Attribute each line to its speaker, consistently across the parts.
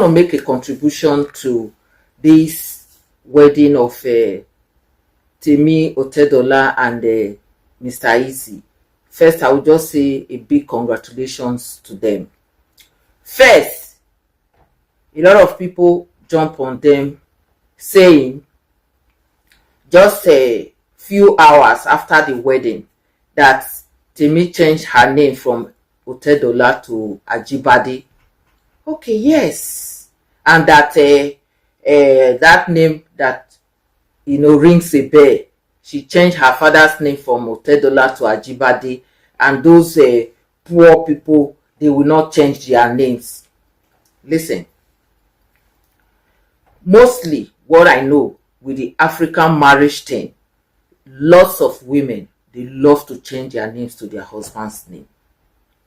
Speaker 1: want to make a contribution to this wedding of Temi Otedola and Mr. Eazi. First, I will just say a big congratulations to them. First, a lot of people jump on them saying just a few hours after the wedding that Temi changed her name from Otedola to Ajibade. Okay, yes. And that that name that rings a bell. She changed her father's name from Otedola to Ajibade, and those poor people, they will not change their names. Listen, mostly what I know with the African marriage thing, lots of women, they love to change their names to their husband's name.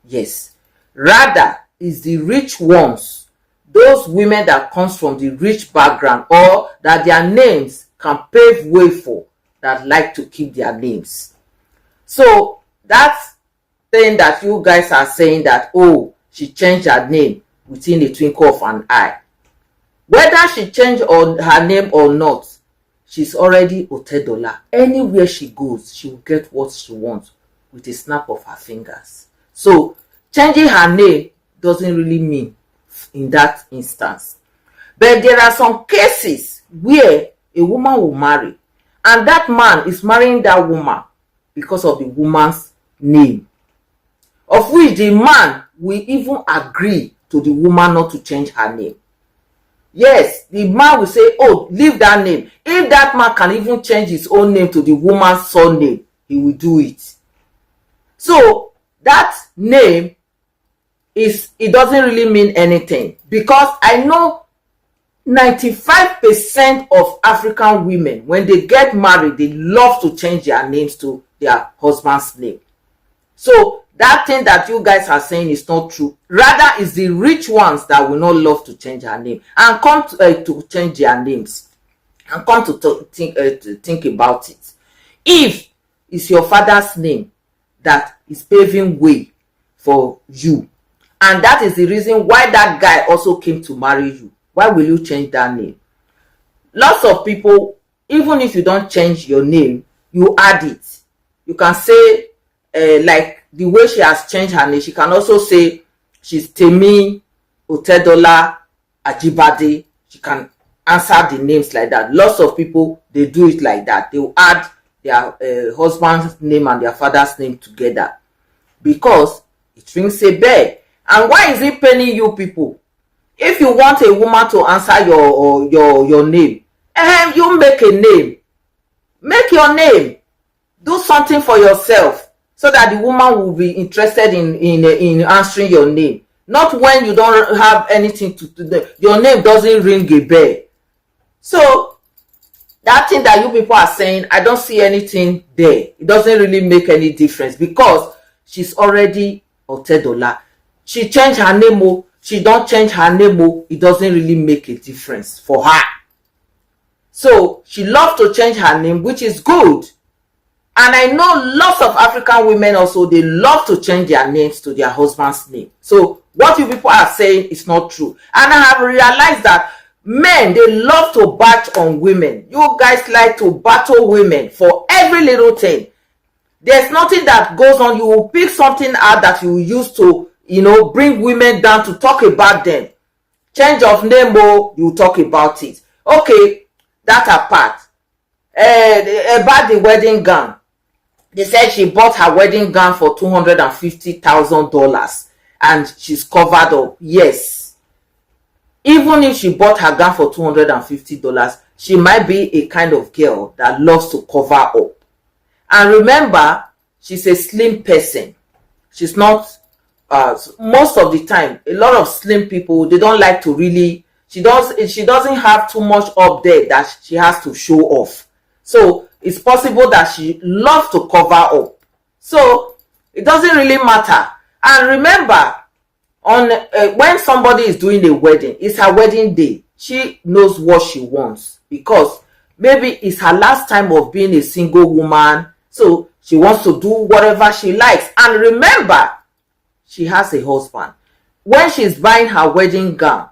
Speaker 1: Yes. Rather, is the rich ones, those women that comes from the rich background or that their names can pave way for, that like to keep their names. So that thing that you guys are saying that, oh, she changed her name within a twinkle of an eye. Whether she changed her name or not, she's already Otedola. Anywhere she goes, she will get what she wants with a snap of her fingers. So changing her name doesn't really mean in that instance. But there are some cases where a woman will marry, and that man is marrying that woman because of the woman's name, of which the man will even agree to the woman not to change her name. Yes, the man will say, oh, leave that name. If that man can even change his own name to the woman's surname, he will do it. So that name it doesn't really mean anything, because I know 95% of African women, when they get married, they love to change their names to their husband's name. So that thing that you guys are saying is not true. Rather, it's the rich ones that will not love to change their name and come to change their names and come to think about it. If it's your father's name that is paving way for you, and that is the reason why that guy also came to marry you, why will you change that name? Lots of people, even if you don't change your name, you add it. You can say, like the way she has changed her name, she can also say she's Temi Otedola Ajibade. She can answer the names like that. Lots of people, they do it like that. They will add their husband's name and their father's name together because it rings a bell. And why is it paining you people? If you want a woman to answer your name, you make a name. Make your name. Do something for yourself so that the woman will be interested in answering your name. Not when you don't have anything to do. Your name doesn't ring a bell. So that thing that you people are saying, I don't see anything there. It doesn't really make any difference because she's already Otedola. She changed her name, she don't change her name, it doesn't really make a difference for her. So she loves to change her name, which is good. And I know lots of African women also, they love to change their names to their husband's name. So what you people are saying is not true. And I have realized that men, they love to batch on women. You guys like to battle women for every little thing. There's nothing that goes on. You will pick something out that you will use to bring women down to talk about them. Change of name, you talk about it. Okay, that apart. About the wedding gown. They said she bought her wedding gown for $250,000 and she's covered up. Yes. Even if she bought her gown for $250, she might be a kind of girl that loves to cover up. And remember, she's a slim person. She's not most of the time, a lot of slim people, they don't like to really, she doesn't have too much up there that she has to show off. So it's possible that she loves to cover up. So it doesn't really matter. And remember, when somebody is doing a wedding, it's her wedding day. She knows what she wants because maybe it's her last time of being a single woman. So she wants to do whatever she likes. And remember, she has a husband. When she's buying her wedding gown,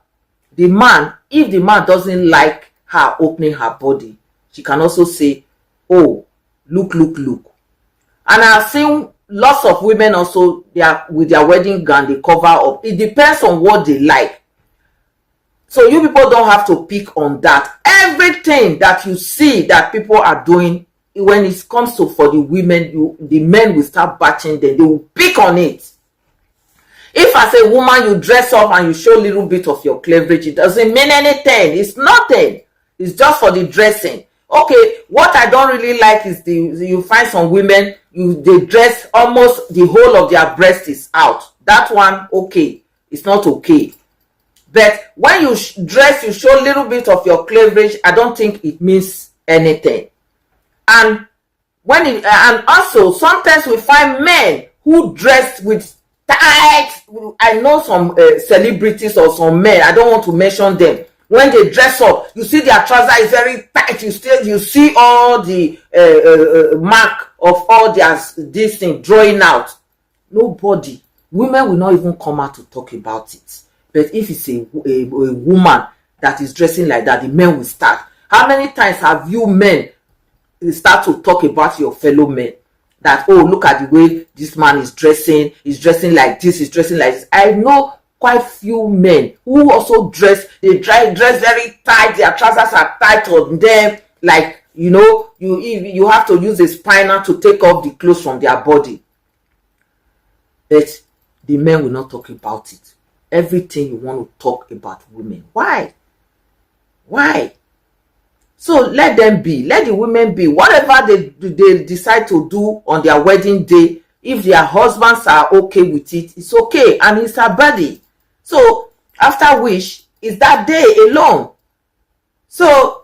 Speaker 1: the man, if the man doesn't like her opening her body, she can also say, oh, look. And I've seen lots of women also, they are with their wedding gown, they cover up. It depends on what they like. So you people don't have to pick on that. Everything that you see that people are doing, when it comes to for the women, the men will start batching them. They will pick on it. If as a woman you dress up and you show a little bit of your cleavage, it doesn't mean anything. It's nothing. It's just for the dressing. Okay, what I don't really like is you find some women, they dress almost the whole of their breast is out. That one, okay, it's not okay. But when you dress, you show a little bit of your cleavage, I don't think it means anything. And and also sometimes we find men who dress with tight. I know some celebrities or some men, I don't want to mention them. When they dress up, you see their trouser is very tight. You see all the mark of all their this thing drawing out. Nobody, women will not even come out to talk about it. But if it's a woman that is dressing like that, the men will start. How many times have you men start to talk about your fellow men? That, oh, look at the way this man is dressing. He's dressing like this. He's dressing like this. I know quite few men who also dress. They dress very tight. Their trousers are tight on them. Like, you know, you have to use a spinner to take off the clothes from their body. But the men will not talk about it. Everything you want to talk about women. Why? So let them be. Let the women be. Whatever they decide to do on their wedding day, if their husbands are okay with it, it's okay. And it's her body. So after which, is that day alone. So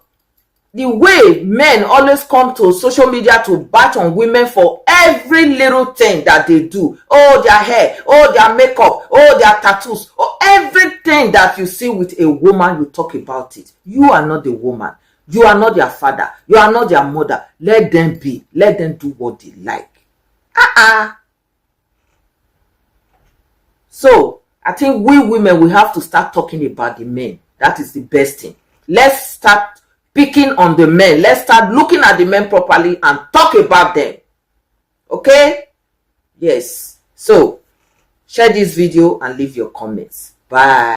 Speaker 1: the way men always come to social media to bat on women for every little thing that they do. Oh, their hair. Oh, their makeup. Oh, their tattoos. Oh, everything that you see with a woman, you talk about it. You are not the woman. You are not their father. You are not their mother. Let them be. Let them do what they like. So, I think we women, we have to start talking about the men. That is the best thing. Let's start picking on the men. Let's start looking at the men properly and talk about them. Okay? Yes. So, share this video and leave your comments. Bye.